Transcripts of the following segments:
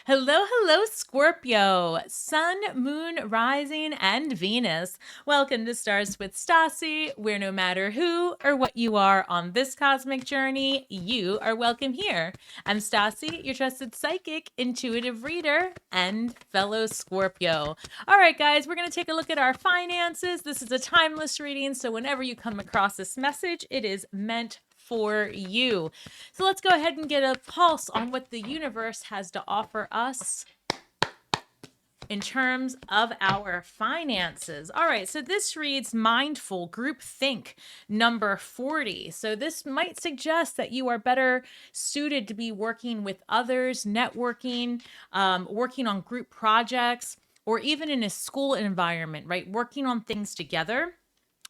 Hello, hello, Scorpio, Sun, Moon, Rising, and Venus. Welcome to Stars with Stasi, where no matter who or what you are on this cosmic journey, you are welcome here. I'm Stasi, your trusted psychic, intuitive reader, and fellow Scorpio. All right, guys, we're going to take a look at our finances. This is a timeless reading, so whenever you come across this message, it is meant for you. So let's go ahead and get a pulse on what the universe has to offer us in terms of our finances. All right, so this reads mindful group think number 40. So this might suggest that you are better suited to be working with others, networking, working on group projects, or even in a school environment, right? Working on things together.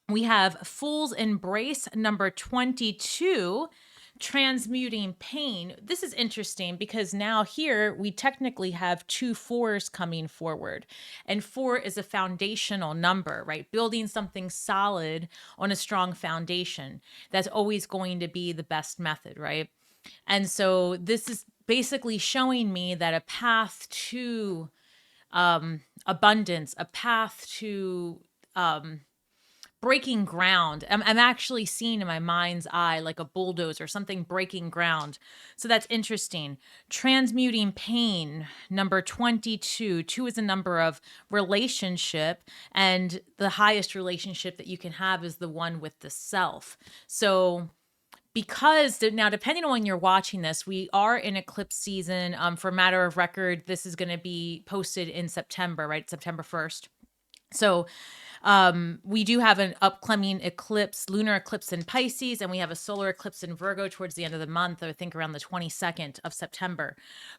We have Fool's Embrace number 22, transmuting pain. This is interesting because now here we technically have two fours coming forward. And 4 is a foundational number, right? Building something solid on a strong foundation. That's always going to be the best method, right? And so this is basically showing me that a path to abundance, a path to breaking ground. I'm actually seeing in my mind's eye like a bulldozer, something breaking ground. So that's interesting. Transmuting pain, number 22. 2 is a number of relationship, and the highest relationship that you can have is the one with the self. So because now, depending on when you're watching this, we are in eclipse season. For matter of record, this is going to be posted in September, right? September 1st. So we do have an upcoming eclipse, lunar eclipse in Pisces, and we have a solar eclipse in Virgo towards the end of the month, I think around the 22nd of September.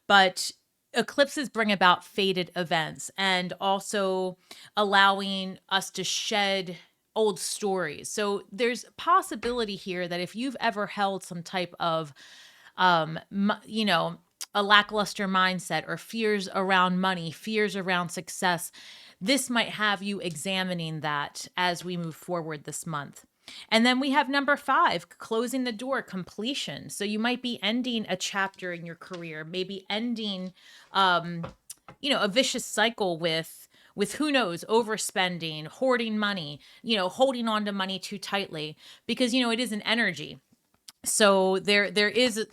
But eclipses bring about fated events and also allowing us to shed old stories. So there's possibility here that if you've ever held some type of, a lackluster mindset or fears around money, fears around success, this might have you examining that as we move forward this month. And then we have number 5, closing the door, completion. So you might be ending a chapter in your career, maybe ending, a vicious cycle with who knows, overspending, hoarding money, holding on to money too tightly, because, it is an energy. So there is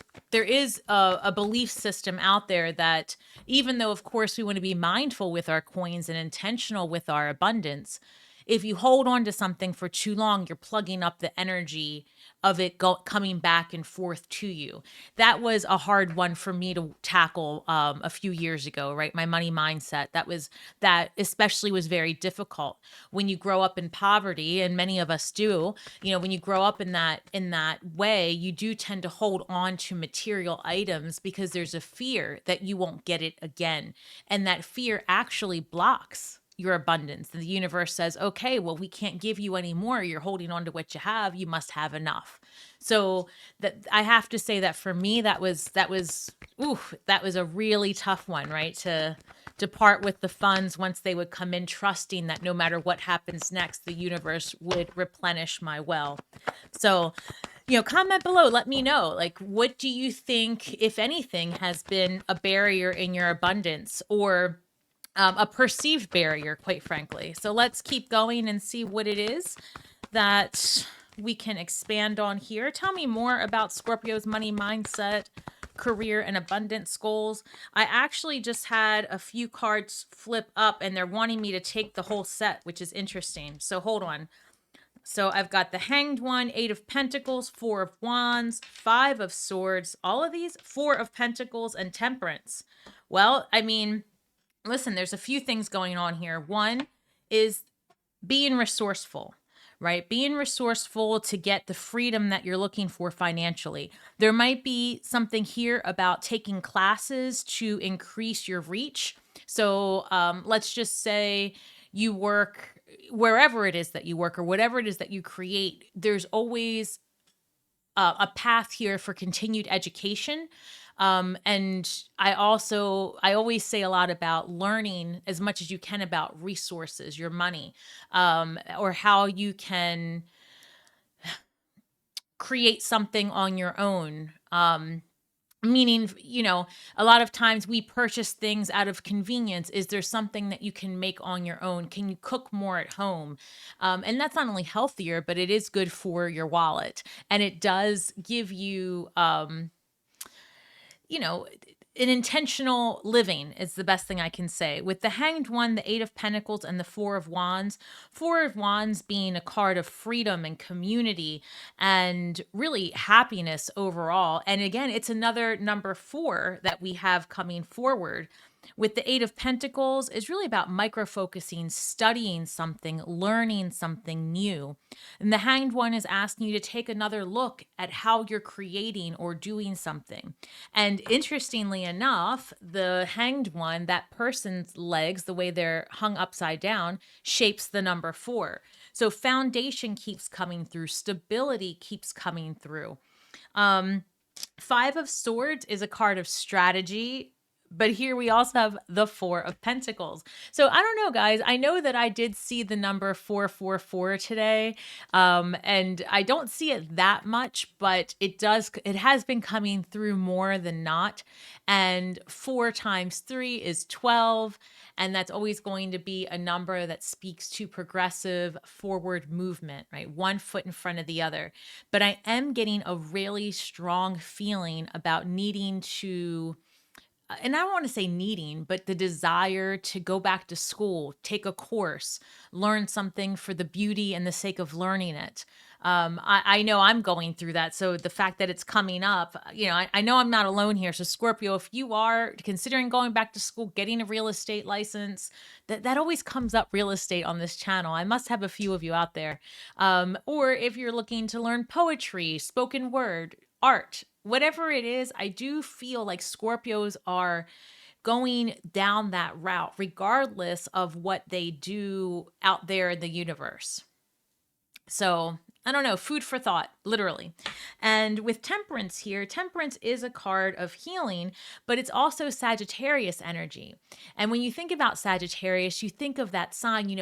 a belief system out there that even though of course we want to be mindful with our coins and intentional with our abundance, if you hold on to something for too long, you're plugging up the energy of it coming back and forth to you. That was a hard one for me to tackle a few years ago, right? My money mindset. That especially was very difficult when you grow up in poverty, and many of us do. When you grow up in that way, you do tend to hold on to material items because there's a fear that you won't get it again, and that fear actually blocks your abundance. The universe says, okay, well, we can't give you any more. You're holding on to what you have. You must have enough. So that I have to say that for me, that was a really tough one, right? To part with the funds once they would come in, trusting that no matter what happens next, the universe would replenish my well. So, comment below. Let me know, like, what do you think, if anything, has been a barrier in your abundance, or a perceived barrier, quite frankly. So let's keep going and see what it is that we can expand on here. Tell me more about Scorpio's money mindset, career, and abundance goals. I actually just had a few cards flip up and they're wanting me to take the whole set, which is interesting. So hold on. So I've got the Hanged One, 8 of Pentacles, 4 of Wands, 5 of Swords, all of these, 4 of Pentacles, and Temperance. Well, I mean, listen, there's a few things going on here. One is being resourceful, right? Being resourceful to get the freedom that you're looking for financially. There might be something here about taking classes to increase your reach. So let's just say you work wherever it is that you work or whatever it is that you create. There's always a path here for continued education. And I always say a lot about learning as much as you can about resources, your money, or how you can create something on your own. Meaning, a lot of times we purchase things out of convenience. Is there something that you can make on your own? Can you cook more at home? And that's not only healthier, but it is good for your wallet. And it does give you, you know, an intentional living is the best thing I can say. With the Hanged One, the Eight of Pentacles, and the Four of Wands being a card of freedom and community and really happiness overall. And again, it's another number 4 that we have coming forward. With the Eight of Pentacles, is really about micro focusing, studying something, learning something new. And the Hanged One is asking you to take another look at how you're creating or doing something. And interestingly enough, the Hanged One, that person's legs, the way they're hung upside down, shapes the number 4. So foundation keeps coming through, stability keeps coming through. Five of Swords is a card of strategy, but here we also have the Four of Pentacles. So I don't know, guys. I know that I did see the number 444 today, and I don't see it that much, but it has been coming through more than not. And 4 times 3 is 12, and that's always going to be a number that speaks to progressive forward movement, right? One foot in front of the other. But I am getting a really strong feeling about needing to, and I don't want to say needing, but the desire to go back to school, take a course, learn something for the beauty and the sake of learning it. I know I'm going through that. So the fact that it's coming up, I know I'm not alone here. So Scorpio, if you are considering going back to school, getting a real estate license, that always comes up, real estate, on this channel. I must have a few of you out there. Or if you're looking to learn poetry, spoken word, art, whatever it is, I do feel like Scorpios are going down that route, regardless of what they do out there in the universe. So I don't know, food for thought, literally. And with Temperance here, Temperance is a card of healing, but it's also Sagittarius energy. And when you think about Sagittarius, you think of that sign,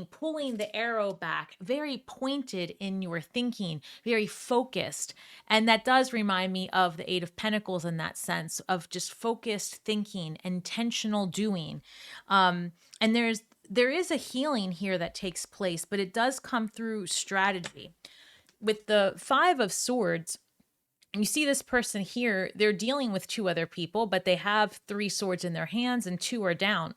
pulling the arrow back, very pointed in your thinking, very focused. And that does remind me of the Eight of Pentacles in that sense of just focused thinking, intentional doing. And there is a healing here that takes place, but it does come through strategy. With the Five of Swords, you see this person here, they're dealing with 2 other people, but they have 3 swords in their hands and 2 are down.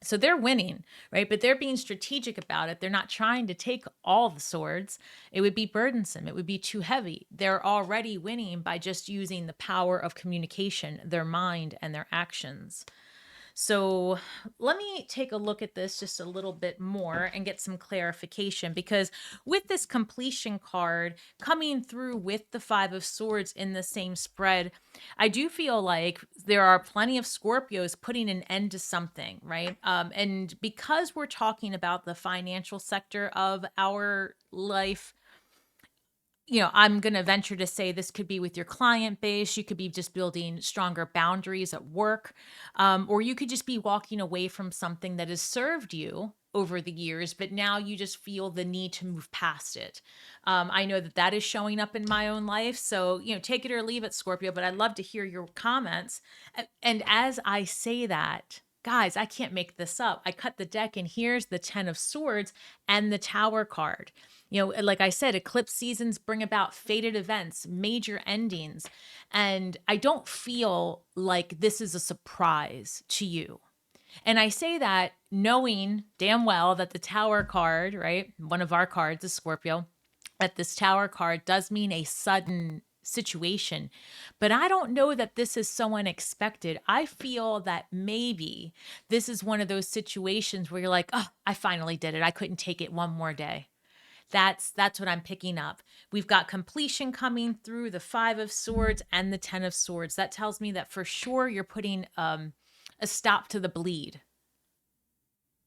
So they're winning, right? But they're being strategic about it. They're not trying to take all the swords. It would be burdensome. It would be too heavy. They're already winning by just using the power of communication, their mind, and their actions. So let me take a look at this just a little bit more and get some clarification, because with this completion card coming through with the Five of Swords in the same spread, I do feel like there are plenty of Scorpios putting an end to something, right? And because we're talking about the financial sector of our life, I'm going to venture to say this could be with your client base. You could be just building stronger boundaries at work, or you could just be walking away from something that has served you over the years, but now you just feel the need to move past it. I know that is showing up in my own life. So, take it or leave it, Scorpio, but I'd love to hear your comments. And as I say that, guys, I can't make this up. I cut the deck and here's the 10 of Swords and the Tower card. Like I said, eclipse seasons bring about fated events, major endings. And I don't feel like this is a surprise to you. And I say that knowing damn well that the Tower card, right? One of our cards is Scorpio, that this Tower card does mean a sudden situation, but I don't know that this is so unexpected. I feel that maybe this is one of those situations where you're like, oh, I finally did it. I couldn't take it one more day. That's what I'm picking up. We've got completion coming through the Five of Swords and the 10 of Swords. That tells me that for sure you're putting a stop to the bleed.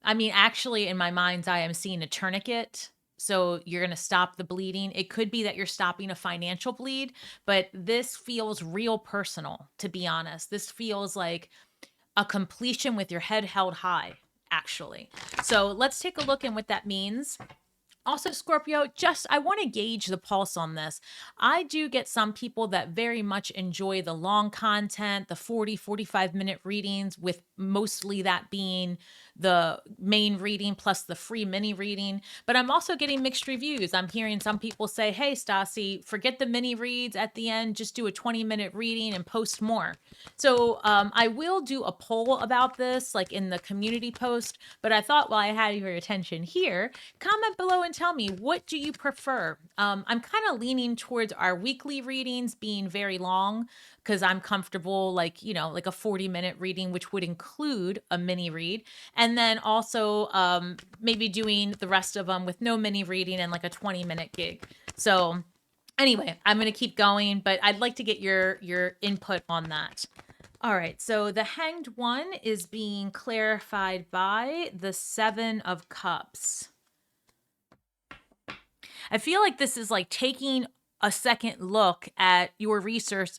I mean, actually, in my mind's eye, I'm seeing a tourniquet. So you're going to stop the bleeding. It could be that you're stopping a financial bleed, but this feels real personal, to be honest. This feels like a completion with your head held high, actually. So let's take a look at what that means Also, Scorpio, just I want to gauge the pulse on this. I do get some people that very much enjoy the long content, the 40, 45-minute readings, with mostly that being the main reading plus the free mini reading. But I'm also getting mixed reviews. I'm hearing some people say, hey, Stasi, forget the mini reads at the end, just do a 20-minute reading and post more. So I will do a poll about this, like in the community post. But I thought while I had your attention here, comment below and tell me, what do you prefer? I'm kind of leaning towards our weekly readings being very long because I'm comfortable, like, like a 40-minute reading, which would include a mini read. And then also maybe doing the rest of them with no mini reading and like a 20-minute gig. So anyway, I'm going to keep going, but I'd like to get your input on that. All right, so the Hanged One is being clarified by the Seven of Cups. I feel like this is like taking a second look at your resources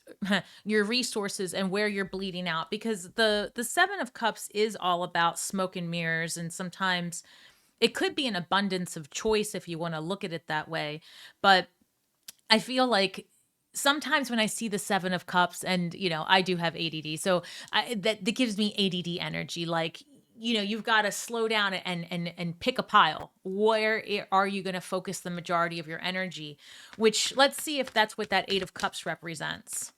and where you're bleeding out, because the Seven of Cups is all about smoke and mirrors, and sometimes it could be an abundance of choice if you want to look at it that way. But I feel like sometimes when I see the Seven of Cups, and I do have ADD, so that gives me ADD energy. Like, you've got to slow down and pick a pile. Where are you going to focus the majority of your energy? Which, let's see if that's what that Eight of Cups represents.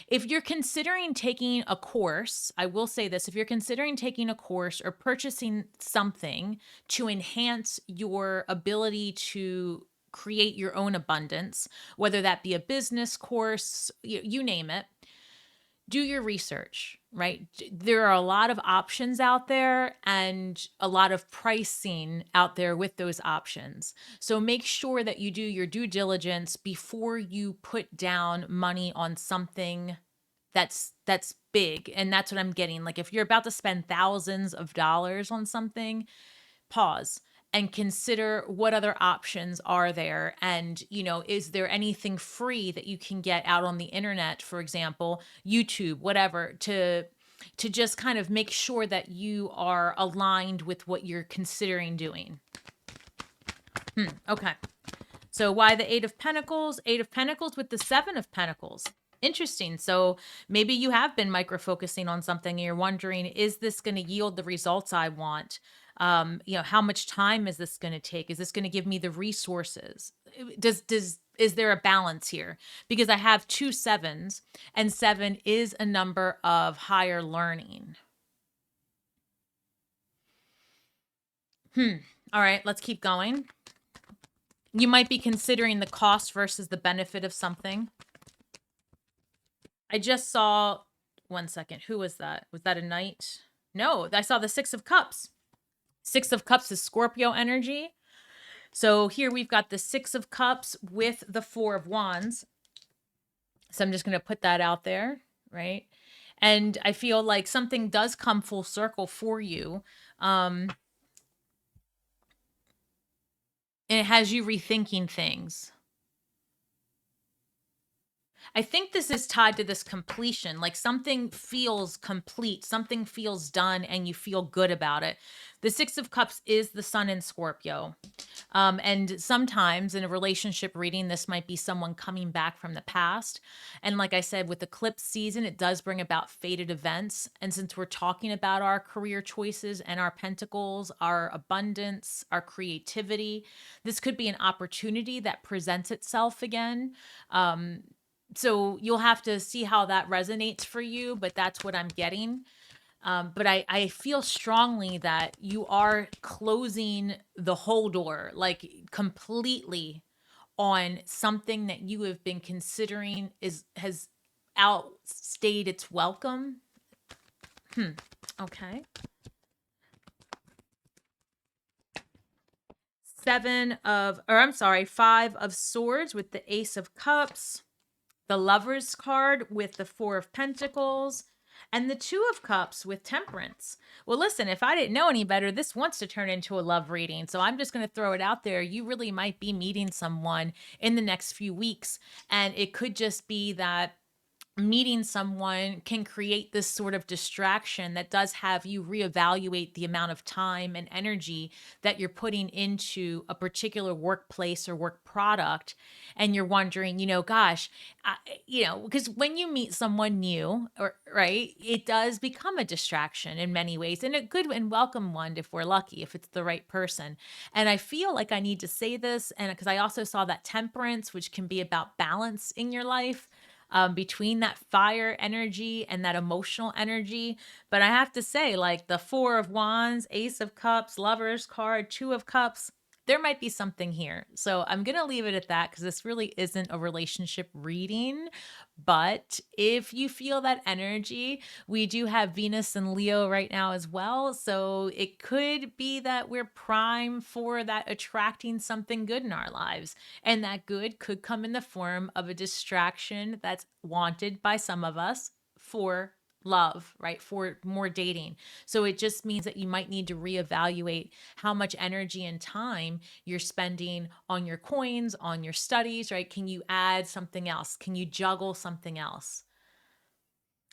If you're considering taking a course, I will say this, if you're considering taking a course or purchasing something to enhance your ability to create your own abundance, whether that be a business course, you name it, do your research, right? There are a lot of options out there and a lot of pricing out there with those options. So make sure that you do your due diligence before you put down money on something that's big. And that's what I'm getting. Like, if you're about to spend thousands of dollars on something, pause and consider what other options are there. And, is there anything free that you can get out on the internet, for example, YouTube, whatever, to just kind of make sure that you are aligned with what you're considering doing. Okay. So why the Eight of Pentacles? Eight of Pentacles with the Seven of Pentacles. Interesting. So maybe you have been micro-focusing on something and you're wondering, is this going to yield the results I want? How much time is this going to take? Is this going to give me the resources? Is there a balance here? Because I have two sevens, and 7 is a number of higher learning. All right, let's keep going. You might be considering the cost versus the benefit of something. I just saw, one second, who was that? Was that a knight? No, I saw the Six of Cups. Six of Cups is Scorpio energy. So here we've got the Six of Cups with the Four of Wands. So I'm just going to put that out there, right? And I feel like something does come full circle for you. And it has you rethinking things. I think this is tied to this completion. Like, something feels complete, something feels done, and you feel good about it. The Six of Cups is the Sun in Scorpio. And sometimes in a relationship reading, this might be someone coming back from the past. And like I said, with eclipse season, it does bring about fated events. And since we're talking about our career choices and our pentacles, our abundance, our creativity, this could be an opportunity that presents itself again. So you'll have to see how that resonates for you, but that's what I'm getting. But I feel strongly that you are closing the whole door, like completely, on something that you have been considering has outstayed its welcome. Okay. 5 of Swords with the Ace of Cups, the Lover's card with the Four of Pentacles, and the Two of Cups with Temperance. Well, listen, if I didn't know any better, this wants to turn into a love reading. So I'm just going to throw it out there. You really might be meeting someone in the next few weeks. And it could just be that meeting someone can create this sort of distraction that does have you reevaluate the amount of time and energy that you're putting into a particular workplace or work product. And you're wondering, gosh, because when you meet someone new, or right, it does become a distraction in many ways, and a good and welcome one if we're lucky, if it's the right person. And I feel like I need to say this, and because I also saw that temperance, which can be about balance in your life, between that fire energy and that emotional energy. But I have to say, like the Four of Wands, Ace of Cups, Lover's card, Two of Cups, there might be something here. So I'm going to leave it at that because this really isn't a relationship reading. But if you feel that energy, we do have Venus and Leo right now as well. So it could be that we're prime for that attracting something good in our lives. And that good could come in the form of a distraction that's wanted by some of us for love, right? For more dating. So it just means that you might need to reevaluate how much energy and time you're spending on your coins, on your studies, right? Can you add something else? Can you juggle something else?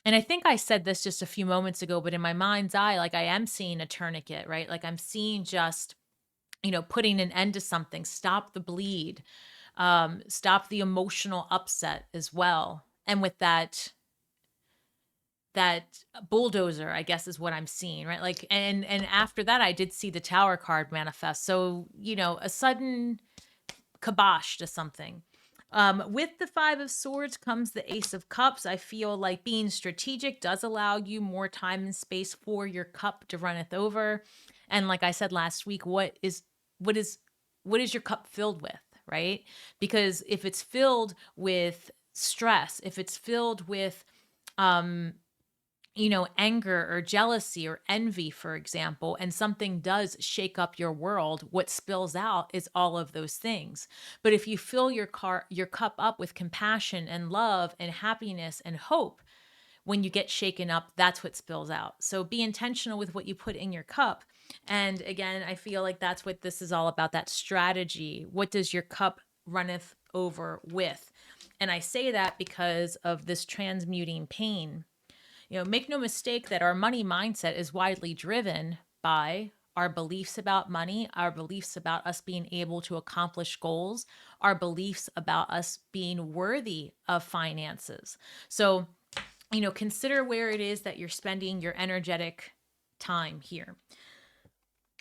And I think I said this just a few moments ago, but in my mind's eye, like I am seeing a tourniquet, right? Like I'm seeing just, putting an end to something, stop the bleed, stop the emotional upset as well. And with that bulldozer, I guess, is what I'm seeing, right? Like, and after that, I did see the Tower card manifest. So, a sudden kibosh to something. With the Five of Swords comes the Ace of Cups. I feel like being strategic does allow you more time and space for your cup to runneth over. And like I said last week, what is what is your cup filled with, right? Because if it's filled with stress, if it's filled with um anger or jealousy or envy, for example, and something does shake up your world, what spills out is all of those things. But if you fill your cup up with compassion and love and happiness and hope, when you get shaken up, that's what spills out. So be intentional with what you put in your cup. And again, I feel like that's what this is all about, that strategy. What does your cup runneth over with? And I say that because of this transmuting pain. Make no mistake that our money mindset is widely driven by our beliefs about money, our beliefs about us being able to accomplish goals, our beliefs about us being worthy of finances. So, consider where it is that you're spending your energetic time here.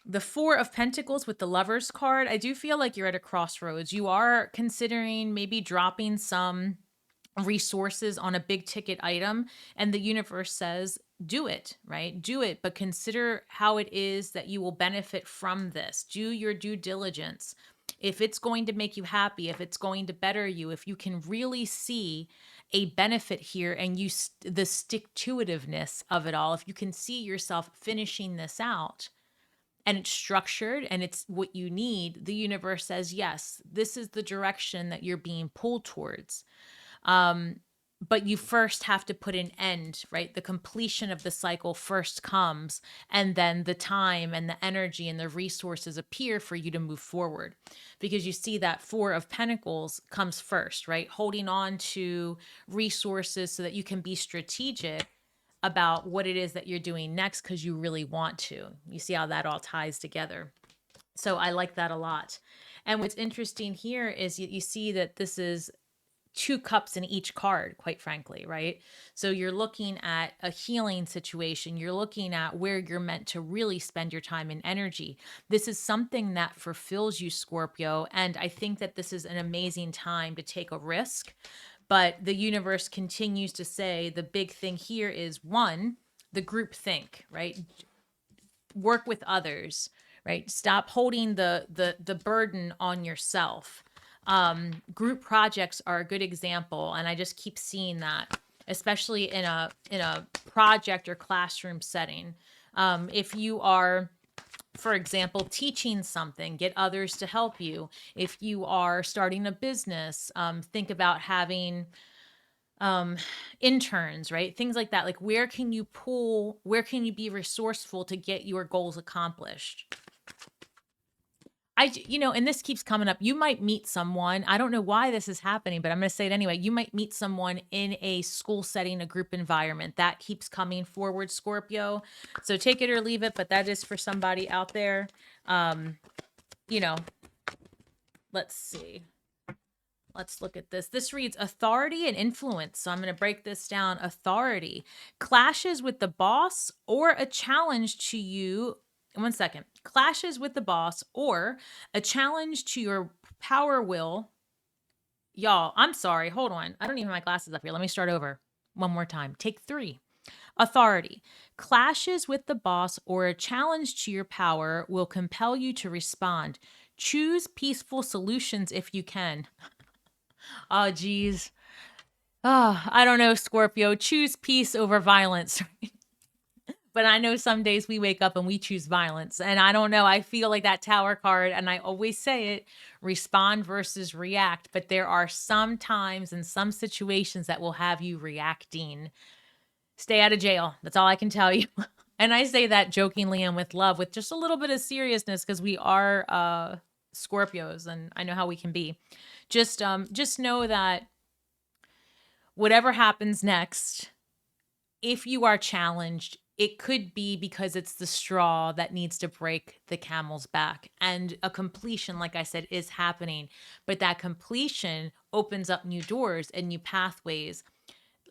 The Four of Pentacles with the Lover's card, I do feel like you're at a crossroads. You are considering maybe dropping some resources on a big ticket item, and the universe says do it, right? Do it, but consider how it is that you will benefit from this. Do your due diligence. If it's going to make you happy, if it's going to better you, if you can really see a benefit here, and the stick to itiveness of it all, if you can see yourself finishing this out and it's structured and it's what you need, the universe says yes, this is the direction that you're being pulled towards. But you first have to put an end, right? The completion of the cycle first comes, and then the time and the energy and the resources appear for you to move forward. Because you see that Four of Pentacles comes first, right? Holding on to resources so that you can be strategic about what it is that you're doing next because you really want to. You see how that all ties together. So I like that a lot. And what's interesting here is you see that this is two cups in each card, quite frankly, right? So you're looking at a healing situation. You're looking at where you're meant to really spend your time and energy. This is something that fulfills you, Scorpio. And I think that this is an amazing time to take a risk. But the universe continues to say the big thing here is one, the group think, right? Work with others, right? Stop holding the burden on yourself. Group projects are a good example, and I just keep seeing that, especially in a project or classroom setting. If you are, for example, teaching something, get others to help you. If you are starting a business, think about having interns, right? Things like that. Like where can you be resourceful to get your goals accomplished? And this keeps coming up. You might meet someone. I don't know why this is happening, but I'm going to say it anyway. You might meet someone in a school setting, a group environment. That keeps coming forward, Scorpio. So take it or leave it, but that is for somebody out there. Um, you know, let's see. Let's look at this. This reads authority and influence. So I'm going to break this down. Authority clashes with the boss or a challenge to you. One second. Clashes with the boss or a challenge to your power will. Y'all, I'm sorry. Hold on. I don't even have my glasses up here. Let me start over one more time. Take 3. Authority clashes with the boss or a challenge to your power will compel you to respond. Choose peaceful solutions if you can. Oh, geez. Oh, I don't know, Scorpio. Choose peace over violence. But I know some days we wake up and we choose violence. And I don't know. I feel like that Tower card, and I always say it, respond versus react. But there are some times and some situations that will have you reacting. Stay out of jail. That's all I can tell you. And I say that jokingly and with love, with just a little bit of seriousness, because we are Scorpios and I know how we can be. Just know that whatever happens next, if you are challenged, it could be because it's the straw that needs to break the camel's back. And a completion, like I said, is happening. But that completion opens up new doors and new pathways.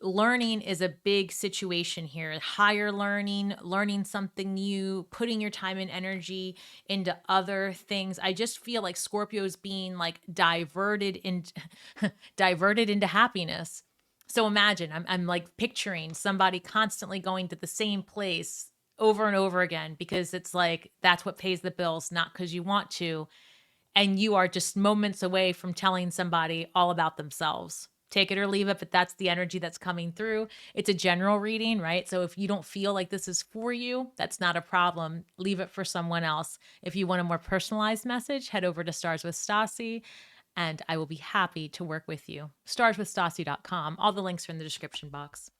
Learning is a big situation here. Higher learning something new, putting your time and energy into other things. I just feel like Scorpio's being like diverted into happiness. So imagine, I'm like picturing somebody constantly going to the same place over and over again because it's like that's what pays the bills, not because you want to. And you are just moments away from telling somebody all about themselves. Take it or leave it, but that's the energy that's coming through. It's a general reading, right? So if you don't feel like this is for you, that's not a problem. Leave it for someone else. If you want a more personalized message, head over to Stars with Stasi, and I will be happy to work with you. starswithstasi.com. All the links are in the description box.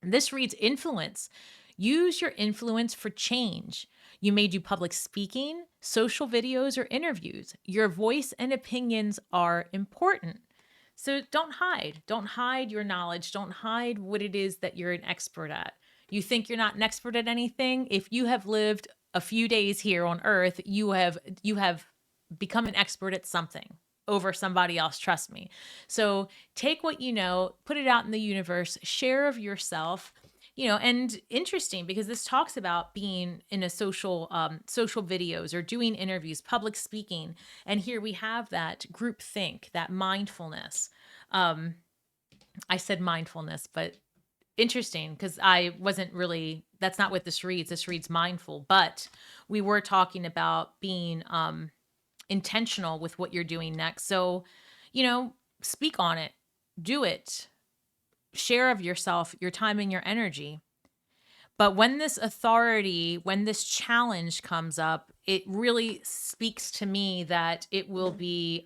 This reads influence. Use your influence for change. You may do public speaking, social videos, or interviews. Your voice and opinions are important. So don't hide. Don't hide your knowledge. Don't hide what it is that you're an expert at. You think you're not an expert at anything? If you have lived a few days here on Earth, you have become an expert at something over somebody else, trust me. So take what you know, put it out in the universe, share of yourself, and interesting because this talks about being in a social videos or doing interviews, public speaking. And here we have that group think, that mindfulness. I said mindfulness, but interesting because I wasn't really, that's not what this reads. This reads mindful, but we were talking about being intentional with what you're doing next. So, speak on it, do it, share of yourself, your time and your energy. But when this authority, when this challenge comes up, it really speaks to me that it will be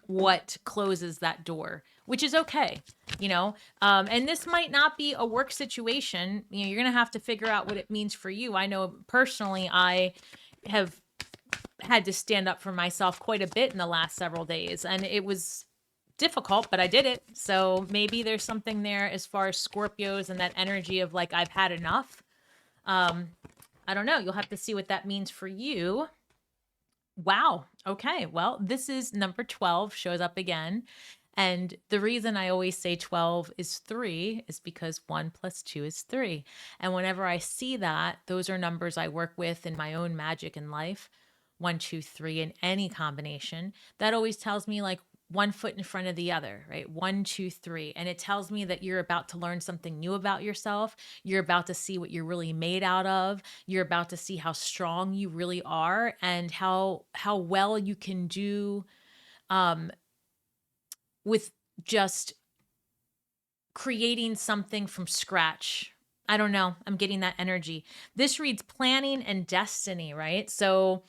what closes that door, which is okay, and this might not be a work situation. You're going to have to figure out what it means for you. I know personally, I have had to stand up for myself quite a bit in the last several days, and it was difficult, but I did it. So maybe there's something there as far as Scorpios and that energy of like, I've had enough. I don't know. You'll have to see what that means for you. Wow. Okay. Well, this is number 12 shows up again. And the reason I always say 12 is 3 is because 1 + 2 is 3. And whenever I see that, those are numbers I work with in my own magic in life. 1, 2, 3 in any combination. That always tells me like one foot in front of the other, right? 1, 2, 3. And it tells me that you're about to learn something new about yourself. You're about to see what you're really made out of. You're about to see how strong you really are and how well you can do with just creating something from scratch. I don't know. I'm getting that energy. This reads planning and destiny, right? So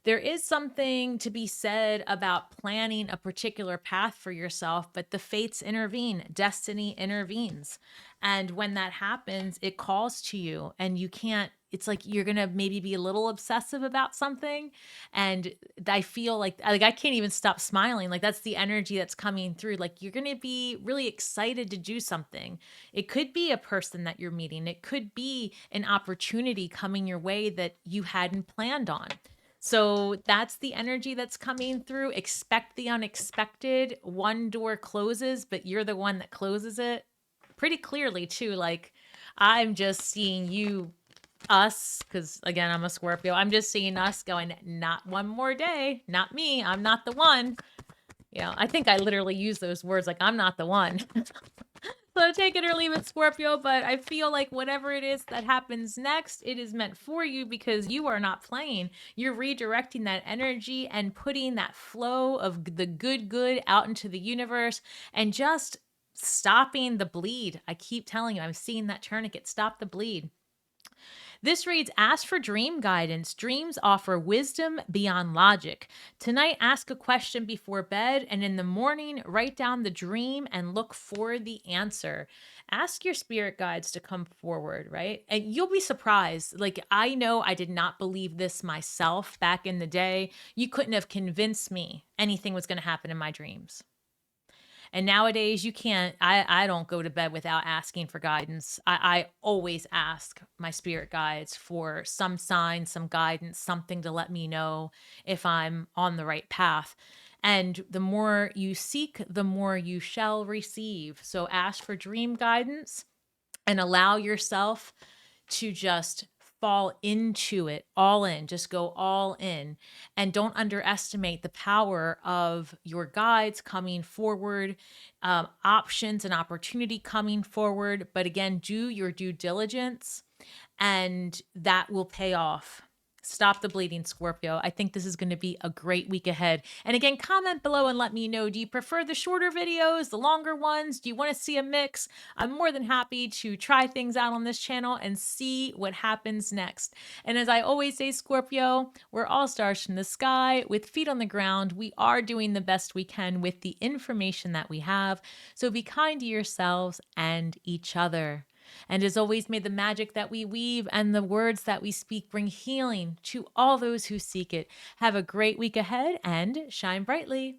there is something to be said about planning a particular path for yourself, but the fates intervene, destiny intervenes. And when that happens, it calls to you and you can't it's like you're going to maybe be a little obsessive about something. And I feel like I can't even stop smiling. Like that's the energy that's coming through. Like you're going to be really excited to do something. It could be a person that you're meeting. It could be an opportunity coming your way that you hadn't planned on. So that's the energy that's coming through. Expect the unexpected. One door closes, but you're the one that closes it pretty clearly too. Like I'm just seeing you, us, because again, I'm a Scorpio. I'm just seeing us going, not one more day, not me. I'm not the one. I think I literally use those words like I'm not the one. So take it or leave it, Scorpio. But I feel like whatever it is that happens next, it is meant for you because you are not playing. You're redirecting that energy and putting that flow of the good out into the universe and just stopping the bleed. I keep telling you, I'm seeing that tourniquet. Stop the bleed. This reads, ask for dream guidance. Dreams offer wisdom beyond logic. Tonight, ask a question before bed, and in the morning, write down the dream and look for the answer. Ask your spirit guides to come forward, right? And you'll be surprised. Like, I know I did not believe this myself back in the day. You couldn't have convinced me anything was going to happen in my dreams. And nowadays you can't, I don't go to bed without asking for guidance. I always ask my spirit guides for some sign, some guidance, something to let me know if I'm on the right path. And the more you seek, the more you shall receive. So ask for dream guidance and allow yourself to just fall into it, all in, just go all in. And don't underestimate the power of your guides coming forward, options and opportunity coming forward. But again, do your due diligence and that will pay off. Stop the bleeding, Scorpio. I think this is going to be a great week ahead. And again, comment below and let me know, do you prefer the shorter videos, the longer ones? Do you want to see a mix? I'm more than happy to try things out on this channel and see what happens next. And as I always say, Scorpio, we're all stars from the sky with feet on the ground. We are doing the best we can with the information that we have. So be kind to yourselves and each other. And as always, may the magic that we weave and the words that we speak bring healing to all those who seek it. Have a great week ahead and shine brightly.